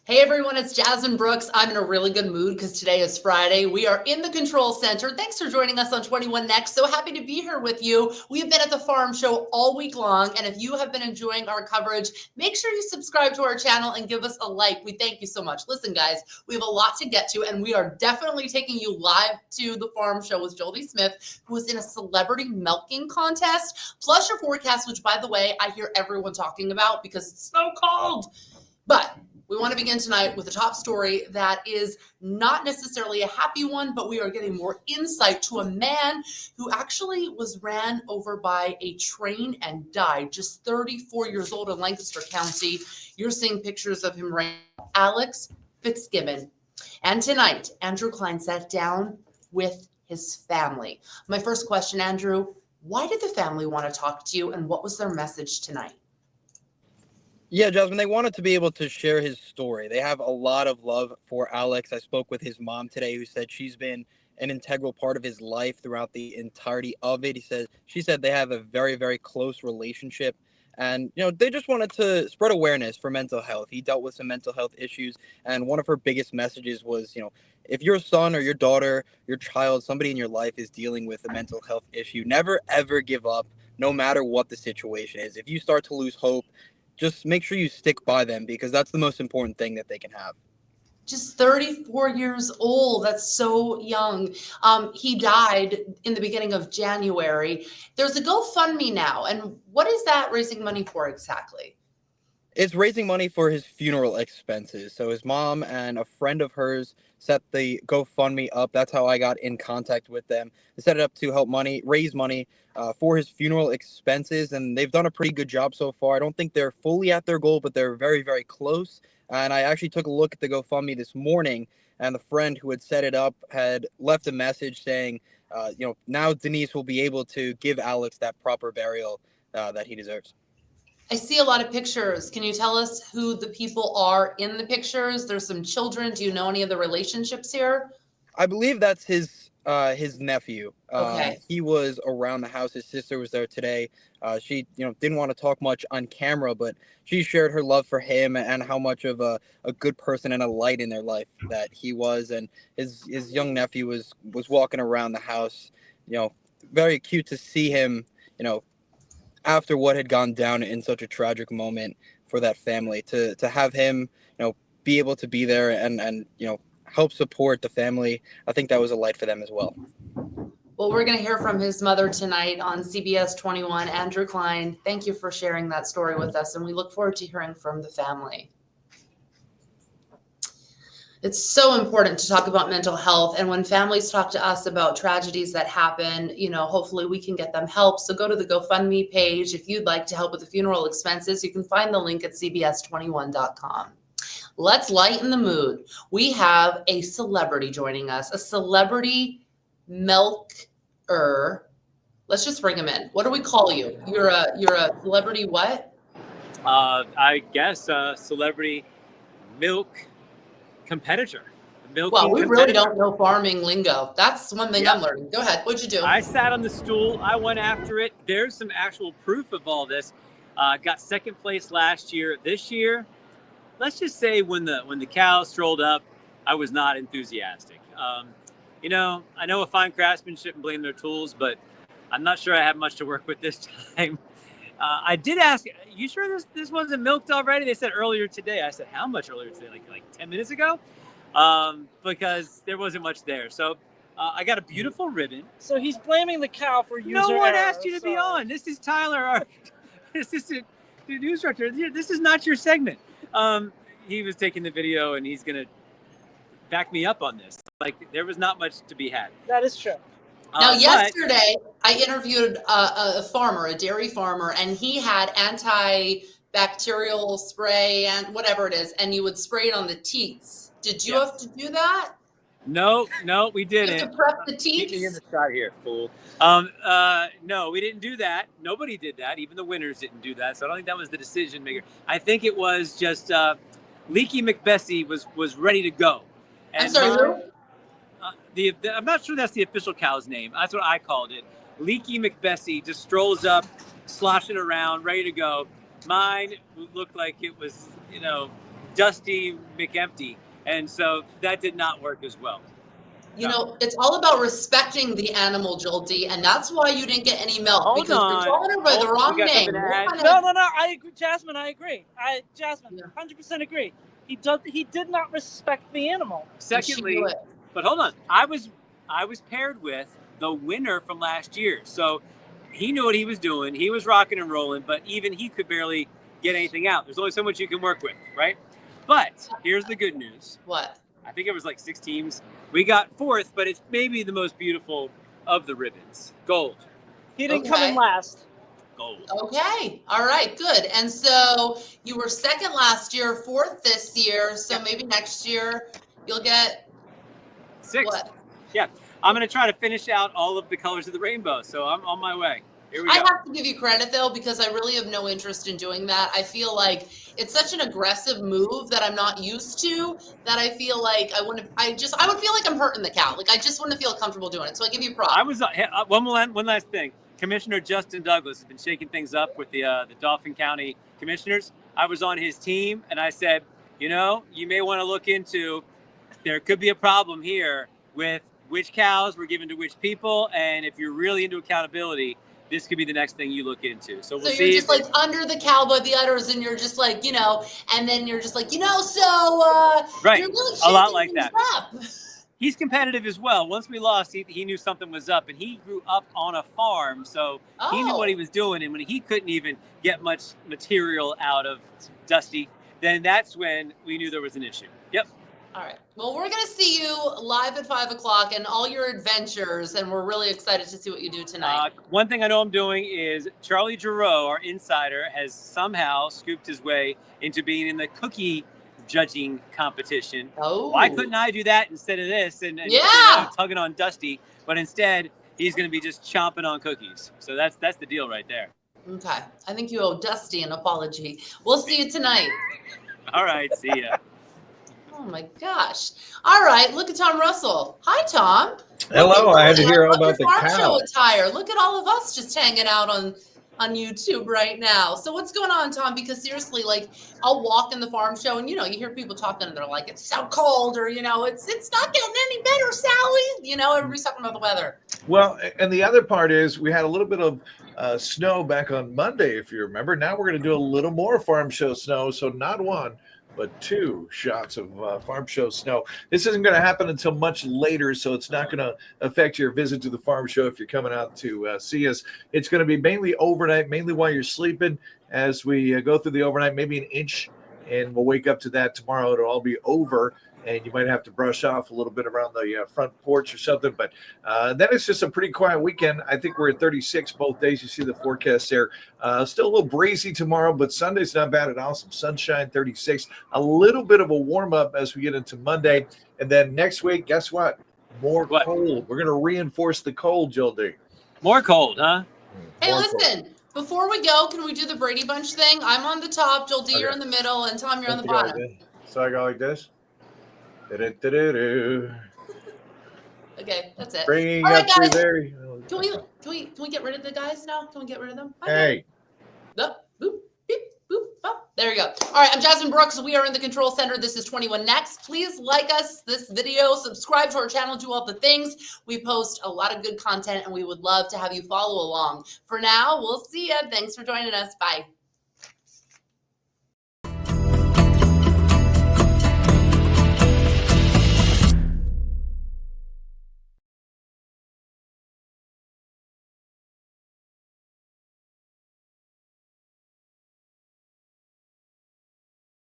Hey everyone, it's Jasmine Brooks. I'm in a really good mood because today is Friday. We are in the control center. Thanks for joining us on 21 Next. So happy to be here with you. We have been at the farm show all week long, and if you have been enjoying our coverage, make sure you subscribe to our channel and give us a like. We thank you so much. Listen, guys, we have a lot to get to, and we are definitely taking you live to the farm show with Jolie Smith, who was in a celebrity milking contest, plus your forecast, which, by the way, I hear everyone talking about because it's so cold. But we want to begin tonight with a top story that is not necessarily a happy one, but we are getting more insight to a man who actually was ran over by a train and died, just 34 years old in Lancaster County. You're seeing pictures of him right now, Alex Fitzgibbon. And tonight, Andrew Klein sat down with his family. My first question, Andrew, why did the family want to talk to you, and what was their message tonight? Yeah, Jasmine, they wanted to be able to share his story. They have a lot of love for Alex. I spoke with his mom today, who said she's been an integral part of his life throughout the entirety of it. She said they have a very, very close relationship. And, they just wanted to spread awareness for mental health. He dealt with some mental health issues. And one of her biggest messages was, if your son or your daughter, your child, somebody in your life is dealing with a mental health issue, never, ever give up, no matter what the situation is. If you start to lose hope, just make sure you stick by them, because that's the most important thing that they can have. Just 34 years old. That's so young. He died in the beginning of January. There's a GoFundMe now. And what is that raising money for exactly? It's raising money for his funeral expenses. So his mom and a friend of hers set the GoFundMe up. That's how I got in contact with them. They set it up to help raise money for his funeral expenses, and they've done a pretty good job so far. I don't think they're fully at their goal, but they're very, very close. And I actually took a look at the GoFundMe this morning, and the friend who had set it up had left a message saying, now Denise will be able to give Alex that proper burial that he deserves. I see a lot of pictures. Can you tell us who the people are in the pictures? There's some children. Do you know any of the relationships here? I believe that's his nephew. Okay. He was around the house. His sister was there today. She didn't want to talk much on camera, but she shared her love for him and how much of a good person and a light in their life that he was. And his young nephew was walking around the house. Very cute to see him. After what had gone down in such a tragic moment for that family, to have him be able to be there and help support the family. I think that was a light for them as well. Well, we're going to hear from his mother tonight on CBS 21. Andrew Klein, thank you for sharing that story with us, and we look forward to hearing from the family. It's so important to talk about mental health, and when families talk to us about tragedies that happen, hopefully we can get them help. So go to the GoFundMe page if you'd like to help with the funeral expenses. You can find the link at cbs21.com. Let's lighten the mood. We have a celebrity joining us, a celebrity milker. Let's just bring him in. What do we call you? You're a celebrity what? I guess a celebrity milk competitor. Well, we really don't know farming lingo. That's one thing I'm learning. Go ahead. What'd you do? I sat on the stool. I went after it. There's some actual proof of all this. Got second place last year. This year, let's just say when the cow strolled up, I was not enthusiastic. I know a fine craftsman shouldn't blame their tools, but I'm not sure I have much to work with this time. I did ask, you sure this wasn't milked already? They said earlier today. I said, how much earlier today? Like 10 minutes ago? Because there wasn't much there. So I got a beautiful ribbon. So he's blaming the cow for user No one error, asked you to be on. This is Tyler, our assistant news director. This is not your segment. He was taking the video, and he's going to back me up on this. Like, there was not much to be had. That is true. Now, yesterday, I interviewed a farmer, a dairy farmer, and he had antibacterial spray and whatever it is, and you would spray it on the teats. Did you have to do that? No, we didn't. You have to prep the teats? Get me in the shot here, fool. No, we didn't do that. Nobody did that. Even the winners didn't do that. So I don't think that was the decision maker. I think it was just Leaky McBessie was ready to go. And I'm sorry, who? I'm not sure that's the official cow's name. That's what I called it. Leaky McBessie just strolls up, sloshing around, ready to go. Mine looked like it was, Dusty McEmpty. And so that did not work as well. You know, it's all about respecting the animal, Joel D, and that's why you didn't get any milk Hold because on. you're calling her by the wrong We got name. something to add. No. I agree, Jasmine. I agree. Jasmine, Yeah. 100% agree. He did not respect the animal. Secondly, but hold on. I was paired with the winner from last year. So he knew what he was doing. He was rocking and rolling, but even he could barely get anything out. There's only so much you can work with, right? But here's the good news. What? I think it was like 6 teams. We got fourth, but it's maybe the most beautiful of the ribbons. Gold. He didn't come in last. Gold. Okay. All right. Good. And so you were second last year, fourth this year. So maybe next year you'll get sixth. What? Yeah. I'm going to try to finish out all of the colors of the rainbow. So I'm on my way. Here we go. I have to give you credit though, because I really have no interest in doing that. I feel like it's such an aggressive move that I'm not used to, that I feel like I would feel like I'm hurting the cow. Like I just wouldn't feel comfortable doing it. So I give you props. I was one last thing. Commissioner Justin Douglas has been shaking things up with the Dauphin County commissioners. I was on his team, and I said, you know, you may want to look into, there could be a problem here with which cows were given to which people, and if you're really into accountability, this could be the next thing you look into. So we'll see. So you're just like under the cow by the udders, and you're just like, you know, and then you're just like, you know, so right, you're really a lot like that. Up. He's competitive as well. Once we lost, he knew something was up, and he grew up on a farm, so he knew what he was doing. And when he couldn't even get much material out of Dusty, then that's when we knew there was an issue. Yep. All right. Well, we're going to see you live at 5 o'clock and all your adventures, and we're really excited to see what you do tonight. One thing I know I'm doing is Charlie Giroux, our insider, has somehow scooped his way into being in the cookie judging competition. Oh. Why couldn't I do that instead of this and tugging on Dusty? But instead, he's going to be just chomping on cookies. So that's the deal right there. Okay. I think you owe Dusty an apology. We'll see you tonight. All right. See ya. Oh my gosh. All right. Look at Tom Russell. Hi, Tom. Hello. I had to hear all about the farm cow. show attire. Look at all of us just hanging out on YouTube right now. So what's going on, Tom? Because seriously, like I'll walk in the farm show and, you know, you hear people talking and they're like, it's so cold, or, you know, it's not getting any better, Sally. You know, everybody's talking about the weather. Well, and the other part is we had a little bit of snow back on Monday, if you remember. Now we're going to do a little more farm show snow. So not one, but 2 shots of farm show snow. This isn't going to happen until much later, so it's not going to affect your visit to the farm show if you're coming out to see us. It's going to be mainly overnight, mainly while you're sleeping. As we go through the overnight, maybe an inch, and we'll wake up to that tomorrow. It'll all be over, and you might have to brush off a little bit around the front porch or something. But then it's just a pretty quiet weekend. I think we're at 36 both days. You see the forecast there. Still a little breezy tomorrow, but Sunday's not bad at all. Some sunshine, 36. A little bit of a warm-up as we get into Monday. And then next week, guess what? More cold. We're going to reinforce the cold, Jill D. More cold, huh? Hey, listen. Before we go, can we do the Brady Bunch thing? I'm on the top, Joel D, you're in the middle, and Tom, you're on the bottom. So I go like this. Okay, that's it. Bringing all right, up through guys. there. Can we get rid of the guys now? Can we get rid of them? Hey. Boop, boop, beep, boop. Oh, there you go. All right, I'm Jasmine Brooks. We are in the Control Center. This is 21 Next. Please like us, this video, subscribe to our channel, do all the things. We post a lot of good content, and we would love to have you follow along. For now, we'll see you. Thanks for joining us. Bye.